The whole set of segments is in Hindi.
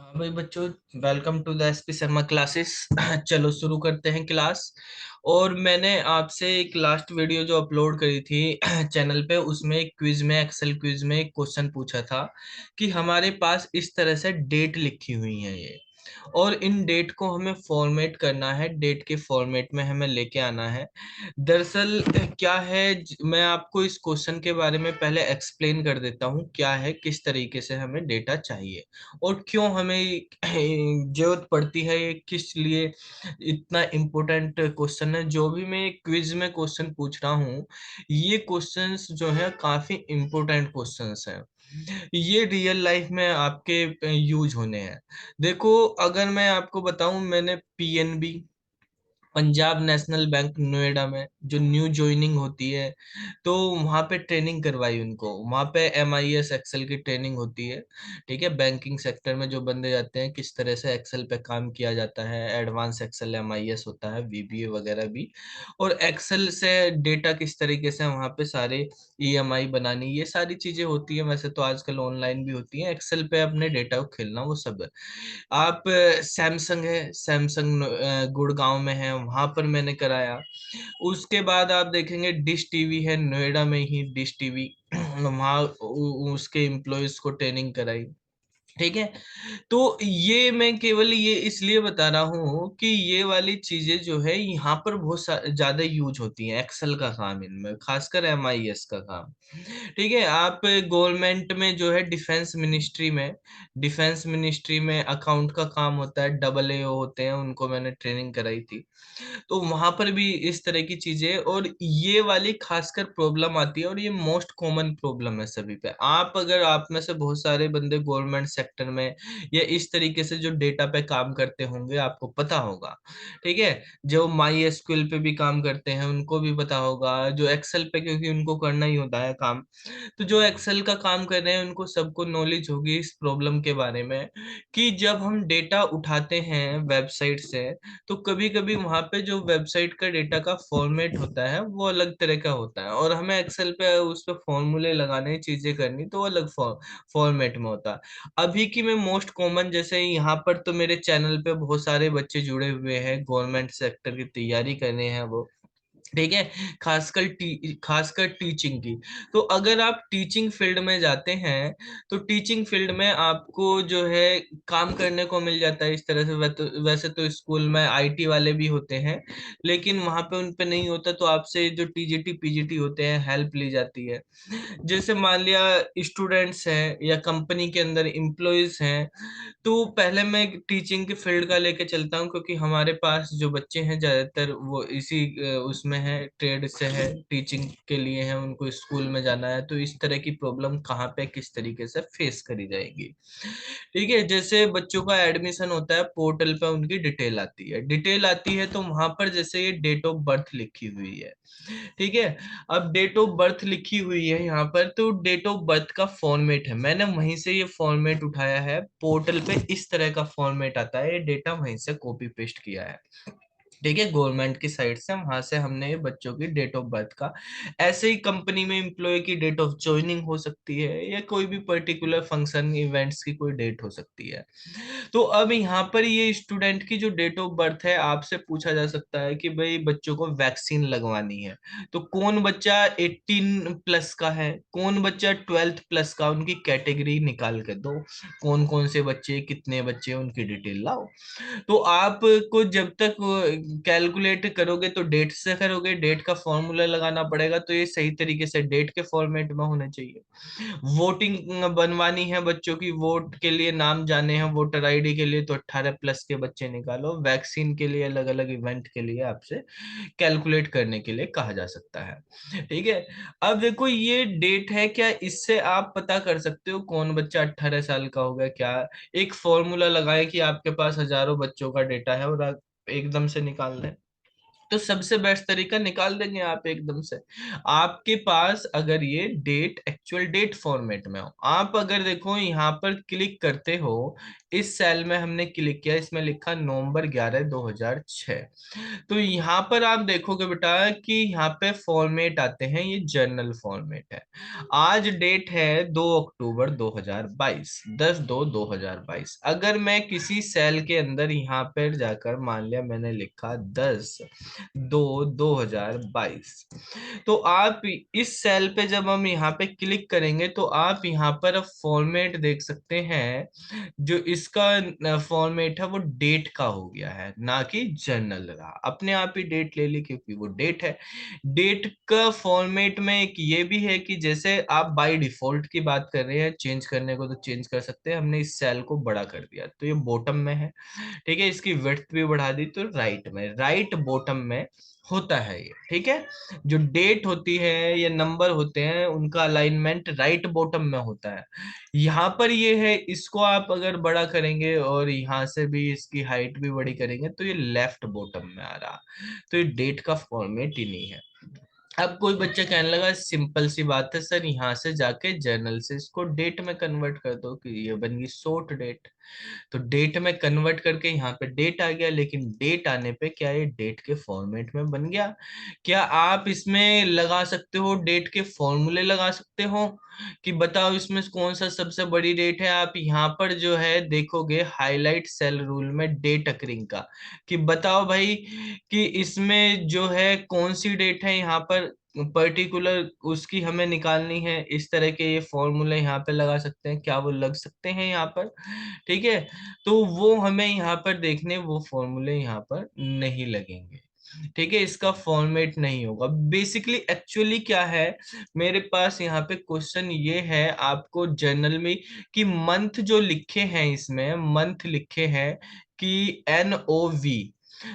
हाँ भाई बच्चों, welcome to the SP Sharma classes. चलो शुरू करते हैं क्लास। और मैंने आपसे एक लास्ट वीडियो जो अपलोड करी थी चैनल पे, उसमें एक क्विज में, एक्सेल क्विज में एक क्वेश्चन पूछा था कि हमारे पास इस तरह से डेट लिखी हुई है ये, और इन डेट को हमें फॉर्मेट करना है, डेट के फॉर्मेट में हमें लेके आना है। दरअसल क्या है, मैं आपको इस क्वेश्चन के बारे में पहले एक्सप्लेन कर देता हूँ क्या है, किस तरीके से हमें डेटा चाहिए और क्यों हमें जरूरत पड़ती है, ये किस लिए इतना इम्पोर्टेंट क्वेश्चन है। जो भी मैं क्विज में क्वेश्चन पूछ रहा हूँ, ये क्वेश्चंस जो है काफी इम्पोर्टेंट क्वेश्चंस हैं। ये रियल लाइफ में आपके यूज होने हैं। देखो, अगर मैं आपको बताऊं, मैंने PNB, Punjab national bank Noida में जो न्यू ज्वाइनिंग होती है, तो वहाँ पे ट्रेनिंग करवाई उनको। वहाँ पे MIS एक्सेल की ट्रेनिंग होती है। ठीक है, बैंकिंग सेक्टर में जो बंदे जाते हैं, किस तरह से एक्सेल पे काम किया जाता है, एडवांस एक्सेल MIS होता है, VBA वगैरह भी। और एक्सेल से डेटा किस तरीके से वहाँ पे सारे EMI बनानी, ये सारी चीजें होती है। वैसे तो आजकल ऑनलाइन भी होती है, एक्सेल पे अपने डेटा को खेलना, वो सब है। आप सैमसंग है, सैमसंग गुड़गांव में है, वहां पर मैंने कराया। उसके बाद आप देखेंगे डिश टीवी है, नोएडा में ही डिश टीवी, वहाँ उसके एम्प्लॉयज को ट्रेनिंग कराई। ठीक है। तो ये मैं केवल ये इसलिए बता रहा हूँ कि ये वाली चीजें जो है यहाँ पर बहुत ज्यादा यूज होती हैं, एक्सेल का काम इनमें, खासकर MIS का काम। ठीक है। आप गवर्नमेंट में जो है, डिफेंस मिनिस्ट्री में अकाउंट का काम होता है, AA होते हैं, उनको मैंने ट्रेनिंग कराई थी। तो वहां पर भी इस तरह की चीजें, और ये वाली खासकर प्रॉब्लम आती है, और ये मोस्ट कॉमन प्रॉब्लम है सभी पे। अगर आप में से बहुत सारे बंदे गवर्नमेंट सेक्टर में या इस तरीके से जो डेटा पे काम करते होंगे, आपको पता होगा। ठीक है। जो माई एसक्यूएल पे भी काम करते हैं, उनको भी पता होगा, जो एक्सेल पे, क्योंकि उनको करना ही होता है काम। तो जो एक्सेल का काम कर रहे हैं, उनको सबको नॉलेज होगी इस प्रॉब्लम के बारे में, कि जब हम डेटा उठाते हैं वेबसाइट से, तो कभी कभी वहां पे जो वेबसाइट का डेटा का फॉर्मेट होता है, वो अलग तरह का होता है, और हमें एक्सेल पे उस पे फॉर्मूले लगाने, चीजें करनी, तो वो अलग फॉर्मेट में होता है। अभी की मैं मोस्ट कॉमन, जैसे यहाँ पर तो मेरे चैनल पे बहुत सारे बच्चे जुड़े हुए हैं, गवर्नमेंट सेक्टर की तैयारी कर रहे हैं वो। ठीक है। खासकर टीचिंग की। तो अगर आप टीचिंग फील्ड में जाते हैं, तो टीचिंग फील्ड में आपको जो है काम करने को मिल जाता है इस तरह से। वैसे तो स्कूल में IT वाले भी होते हैं, लेकिन वहां पे उन पे नहीं होता, तो आपसे जो TGT PGT होते हैं, हेल्प ली जाती है। जैसे मान लिया स्टूडेंट्स हैं या कंपनी के अंदर एम्प्लॉयज हैं, तो पहले मैं टीचिंग के फील्ड का लेके चलता हूँ, क्योंकि हमारे पास जो बच्चे हैं ज्यादातर वो इसी उसमें है, ट्रेड से है, टीचिंग के लिए है, उनको स्कूल में जाना है। तो इस तरह की प्रॉब्लम कहाँ पे किस तरीके से फेस करी जाएगी। ठीक है। जैसे बच्चों का एडमिशन होता है, पोर्टल पे उनकी डिटेल आती है, तो वहां पर जैसे ये डेट ऑफ बर्थ लिखी हुई है। ठीक है। अब डेट ऑफ बर्थ लिखी हुई है यहाँ पर, तो डेट ऑफ बर्थ का फॉर्मेट है, मैंने वहीं से ये फॉर्मेट उठाया है। पोर्टल पे इस तरह का फॉर्मेट आता है, ये डेटा वहीं से कॉपी पेस्ट किया है। ठीक है, गवर्नमेंट की साइट से, वहां से हमने ये बच्चों की डेट ऑफ बर्थ का। ऐसे ही कंपनी में एम्प्लॉय की डेट ऑफ ज्वाइनिंग हो सकती है, या कोई भी पर्टिकुलर फंक्शन इवेंट्स की कोई डेट हो सकती है। तो अब यहाँ पर ये स्टूडेंट की जो डेट ऑफ बर्थ है, आपसे पूछा जा सकता है कि भाई बच्चों को वैक्सीन लगवानी है, तो कौन बच्चा 18+ का है, कौन बच्चा 12th+ का, उनकी कैटेगरी निकाल के दो, कौन कौन से बच्चे, कितने बच्चे, उनकी डिटेल लाओ। तो आपको जब तक कैलकुलेट करोगे, तो डेट से करोगे, डेट का फॉर्मूला लगाना पड़ेगा, तो ये सही तरीके से डेट के फॉर्मेट में होना चाहिए। वोटिंग बनवानी है बच्चों की, वोट के लिए नाम जाने हैं, वोटर ID के लिए, तो 18+ के बच्चे निकालो। वैक्सीन के लिए, अलग अलग इवेंट के लिए आपसे कैलकुलेट करने के लिए कहा जा सकता है। ठीक है। अब देखो, ये डेट है क्या, इससे आप पता कर सकते हो कौन बच्चा 18 साल का होगा क्या। एक फॉर्मूला लगाए कि आपके पास हजारों बच्चों का डेटा है, और आप एकदम से निकाल लें, तो सबसे बेस्ट तरीका निकाल देंगे आप एकदम से। आपके पास अगर ये डेट एक्चुअल डेट फॉर्मेट में हो, आप अगर देखो यहाँ पर क्लिक करते हो, इस सेल में हमने क्लिक किया, इसमें लिखा नवंबर 11 2006। तो यहाँ पर आप देखोगे बेटा कि यहाँ पे फॉर्मेट आते हैं, ये जर्नल फॉर्मेट है। आज डेट है 2 अक्टूबर 2022, 10/2/2022। अगर मैं किसी सेल के अंदर यहाँ पर जाकर मान लिया मैंने लिखा 10/2/2022, तो आप इस सेल पे जब हम यहाँ पे क्लिक करेंगे तो आप यहाँ पर अब फॉर्मेट देख सकते हैं। जो इसका फॉर्मेट है वो डेट का हो गया है, ना कि जर्नल रहा। अपने आप ही डेट ले ली क्योंकि वो डेट है। डेट का फॉर्मेट में एक ये भी है कि जैसे आप बाय डिफॉल्ट की बात कर रहे हैं, चेंज करने को तो चेंज कर सकते हैं। हमने इस सेल को बड़ा कर दिया तो ये बॉटम में है, ठीक है। इसकी विड्थ भी बढ़ा दी तो राइट में, राइट बॉटम में होता है ये, ठीक है। जो डेट होती है या नंबर होते हैं उनका अलाइनमेंट राइट बॉटम में होता है। यहाँ पर ये है, इसको आप अगर बड़ा करेंगे और यहाँ से भी इसकी हाइट भी बड़ी करेंगे तो ये लेफ्ट बॉटम में आ रहा। तो ये डेट का फॉर्मेट ही नहीं है। अब कोई बच्चा कहने लगा सिंपल सी बात है सर, यहाँ से जाके जर्नल से इसको डेट में कन्वर्ट कर दो कि ये बन गई शॉर्ट डेट। तो डेट में कन्वर्ट करके यहाँ पे डेट आ गया, लेकिन डेट आने पे क्या ये डेट के फॉर्मेट में बन गया? क्या आप इसमें लगा सकते हो, डेट के फॉर्मूले लगा सकते हो कि बताओ इसमें कौन सा सबसे बड़ी डेट है? आप यहाँ पर जो है देखोगे हाईलाइट सेल रूल में डेट अकरिंग का, कि बताओ भाई कि इसमें जो है कौन सी डेट है यहाँ पर पर्टिकुलर, उसकी हमें निकालनी है। इस तरह के ये फॉर्मूले यहाँ पे लगा सकते हैं, क्या वो लग सकते हैं यहाँ पर? ठीक है। तो वो हमें यहाँ पर देखने, वो फॉर्मूले यहाँ पर नहीं लगेंगे, ठीक है। इसका फॉर्मेट नहीं होगा। बेसिकली एक्चुअली क्या है, मेरे पास यहाँ पे क्वेश्चन ये है आपको जर्नल में कि मंथ जो लिखे हैं, इसमें मंथ लिखे हैं कि NOV।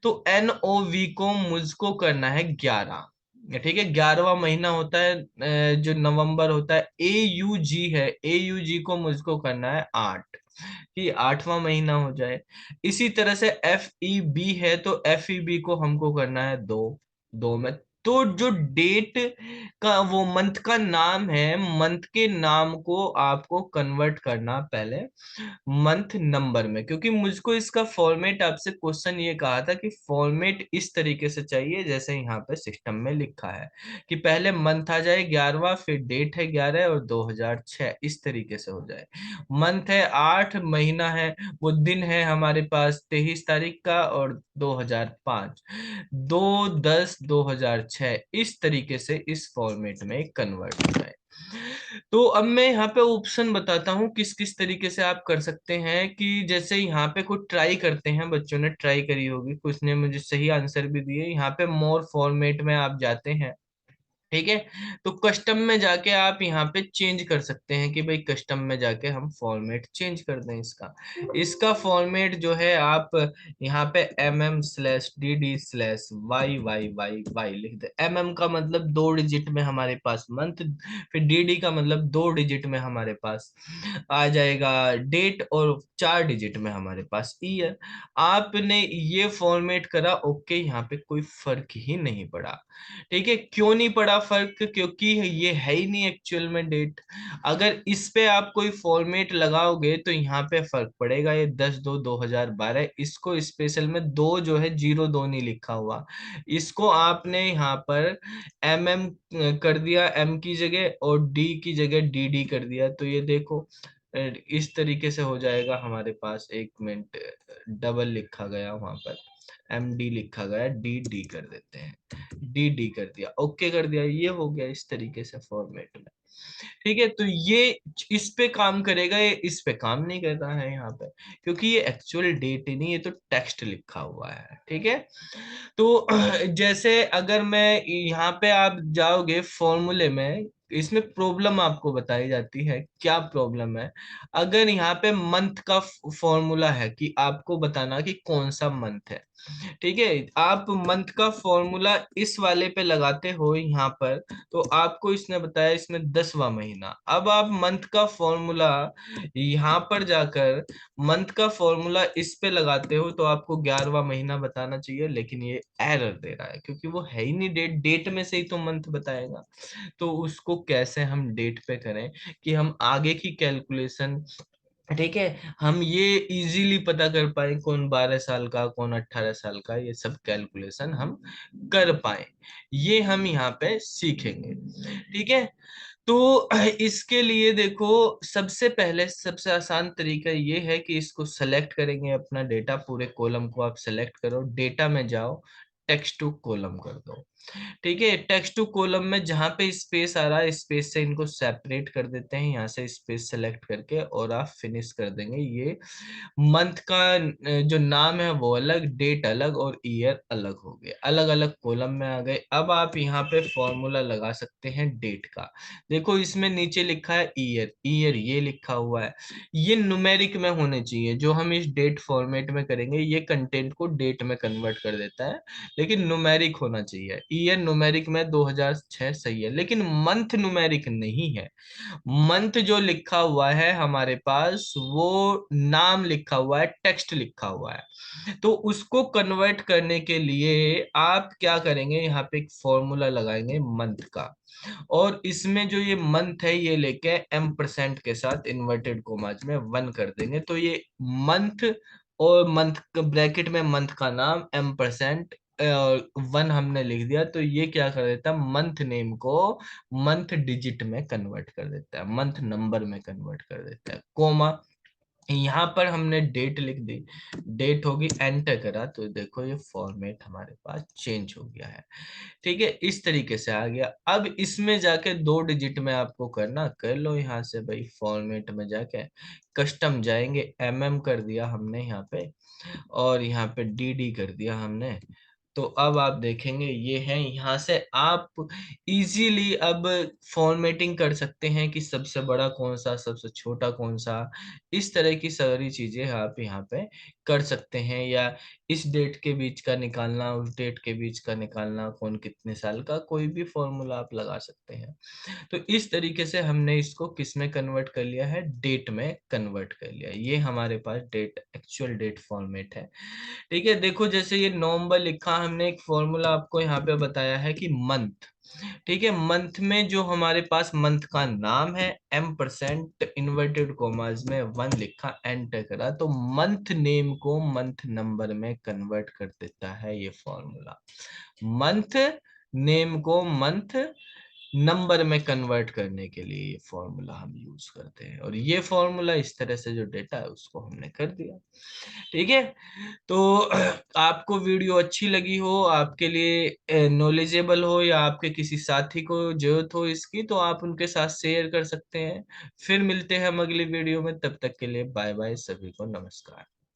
तो NOV को मुझको करना है 11, ठीक है। 11वां महीना होता है जो नवंबर होता है। AUG है, AUG को मुझको करना है 8, कि 8वां महीना हो जाए। इसी तरह से FEB है, तो FEB को हमको करना है 2, 2 में। तो जो डेट का वो मंथ का नाम है, मंथ के नाम को आपको कन्वर्ट करना पहले मंथ नंबर में, क्योंकि मुझको इसका फॉर्मेट, आपसे क्वेश्चन ये कहा था कि फॉर्मेट इस तरीके से चाहिए जैसे यहाँ पे सिस्टम में लिखा है, कि पहले मंथ आ जाए 11वां, फिर डेट है 11 और 2006, इस तरीके से हो जाए। मंथ है 8, महीना है, वो दिन है हमारे पास 23 तारीख का और 2005, 2/10/2006, इस तरीके से इस फॉर्मेट में कन्वर्ट हो जाए। तो अब मैं यहाँ पे ऑप्शन बताता हूँ किस किस तरीके से आप कर सकते हैं। कि जैसे यहाँ पे कुछ ट्राई करते हैं, बच्चों ने ट्राई करी होगी, कुछ ने मुझे सही आंसर भी दिए। यहाँ पे मोर फॉर्मेट में आप जाते हैं, ठीक है। तो कस्टम में जाके आप यहाँ पे चेंज कर सकते हैं कि भाई कस्टम में जाके हम फॉर्मेट चेंज कर दें इसका। इसका फॉर्मेट जो है आप यहाँ पे MM/DD/YYYY लिख दे। MM का मतलब 2 डिजिट में हमारे पास मंथ, फिर DD का मतलब 2 डिजिट में हमारे पास आ जाएगा डेट, और 4 डिजिट में हमारे पास ईयर। आपने ये फॉर्मेट करा, ओके, यहाँ पे कोई फर्क ही नहीं पड़ा, ठीक है। क्यों नहीं पड़ा फर्क? क्योंकि ये है ही नहीं एक्चुअल में डेट। अगर इस पे आप कोई फॉर्मेट लगाओगे तो यहाँ पे फर्क पड़ेगा। ये 10/2/2012, इसको स्पेशल में 2 जो है 02 नहीं लिखा हुआ, इसको आपने यहाँ पर MM कर दिया, M की जगह, और D की जगह DD कर दिया। तो ये देखो इस तरीके से हो जाएगा हमारे पास। 1 मिनट, डबल लिखा गया वहां पर, MD लिखा गया, DD कर देते हैं, DD कर दिया, ओके कर दिया, ये हो गया इस तरीके से फॉर्मेट में, ठीक है। तो ये इस पे काम करेगा, ये इस पे काम नहीं कर रहा है यहाँ पे, क्योंकि ये एक्चुअल डेट ही नहीं, ये तो टेक्स्ट लिखा हुआ है, ठीक है। तो जैसे अगर मैं यहाँ पे आप जाओगे फॉर्मूले में, इसमें प्रॉब्लम आपको बताई जाती है। क्या प्रॉब्लम है? अगर यहाँ पे मंथ का फॉर्मूला है कि आपको बताना कि कौन सा मंथ है, ठीक है, आप मंथ का फॉर्मूला इस वाले पे लगाते हो यहाँ पर, तो आपको इसने बताया इसमें 10वां महीना। अब आप मंथ का फॉर्मूला यहाँ पर जाकर मंथ का फॉर्मूला इस पे लगाते हो तो आपको 11वां महीना बताना चाहिए, लेकिन ये एरर दे रहा है क्योंकि वो है ही नहीं डेट, डेट में से ही तो मंथ बताएगा। तो उसको कैसे हम डेट पे करें कि हम आगे की कैलकुलेशन, ठीक है, हम ये इजीली पता कर पाए कौन 12 साल का कौन 18 साल का, ये सब कैलकुलेशन हम कर पाए, ये हम यहाँ पे सीखेंगे। ठीक है, तो इसके लिए देखो, सबसे पहले सबसे आसान तरीका ये है कि इसको सेलेक्ट करेंगे, अपना डेटा पूरे कॉलम को आप सेलेक्ट करो, डेटा में जाओ, टेक्स्ट टू कॉलम कर दो। ठीक है, टेक्स्ट टू कॉलम में जहां पे स्पेस आ रहा है, स्पेस से इनको सेपरेट कर देते हैं, यहाँ से स्पेस सेलेक्ट करके और आप फिनिश कर देंगे। ये मंथ का जो नाम है वो अलग, डेट अलग और ईयर अलग हो गए, अलग अलग कॉलम में आ गए। अब आप यहाँ पे फॉर्मूला लगा सकते हैं डेट का। देखो इसमें नीचे लिखा है ईयर, ईयर ये लिखा हुआ है, ये न्यूमेरिक में होने चाहिए। जो हम इस डेट फॉर्मेट में करेंगे ये कंटेंट को डेट में कन्वर्ट कर देता है, लेकिन न्यूमेरिक होना चाहिए। ईयर न्यूमेरिक में 2006 सही है, लेकिन मंथ न्यूमेरिक नहीं है। मंथ जो लिखा हुआ है हमारे पास वो नाम लिखा हुआ है, टेक्स्ट लिखा हुआ है। तो उसको कन्वर्ट करने के लिए आप क्या करेंगे, यहाँ पे एक फॉर्मूला लगाएंगे मंथ का, और इसमें जो ये मंथ है ये लेके M% के साथ इन्वर्टेड कोमाज में 1 कर देंगे, तो ये मंथ, और मंथ ब्रैकेट में मंथ का नाम M% 1 हमने लिख दिया, तो ये क्या कर देता है, मंथ नेम को मंथ डिजिट में कन्वर्ट कर देता है, मंथ नंबर में कन्वर्ट कर देता है, कोमा। यहाँ पर हमने डेट लिख दी, डेट होगी, एंटर करा तो देखो ये फॉर्मेट हमारे पास चेंज हो गया है। ठीक है, इस तरीके से आ गया। अब इसमें जाके 2 डिजिट में आपको करना, कर लो यहाँ से भाई, फॉर्मेट में जाके कस्टम जाएंगे, कर दिया हमने यहाँ पे, और यहाँ पे डी कर दिया हमने। तो अब आप देखेंगे ये है, यहाँ से आप इजीली अब फॉर्मेटिंग कर सकते हैं कि सबसे बड़ा कौन सा, सबसे छोटा कौन सा, इस तरह की सारी चीजें आप यहाँ पे कर सकते हैं। या इस डेट के बीच का निकालना, उस डेट के बीच का निकालना, कौन कितने साल का, कोई भी फॉर्मूला आप लगा सकते हैं। तो इस तरीके से हमने इसको किस में कन्वर्ट कर लिया है, डेट में कन्वर्ट कर लिया। ये हमारे पास डेट, एक्चुअल डेट फॉर्मेट है। ठीक है, देखो जैसे ये नवंबर लिखा, हमने एक फॉर्मूला आपको यहाँ पे बताया है कि मंथ, ठीक है, मंथ में जो हमारे पास मंथ का नाम है, M% इन्वर्टेड कॉमास में 1 लिखा, एंटर करा, तो मंथ नेम को मंथ नंबर में कन्वर्ट कर देता है ये फॉर्मूला। मंथ नेम को मंथ नंबर में कन्वर्ट करने के लिए ये फॉर्मूला हम यूज करते हैं, और ये फॉर्मूला इस तरह से जो डेटा है उसको हमने कर दिया। ठीक है, तो आपको वीडियो अच्छी लगी हो, आपके लिए नॉलेजेबल हो, या आपके किसी साथी को जरूरत हो इसकी, तो आप उनके साथ शेयर कर सकते हैं। फिर मिलते हैं हम अगली वीडियो में, तब तक के लिए बाय बाय, सभी को नमस्कार।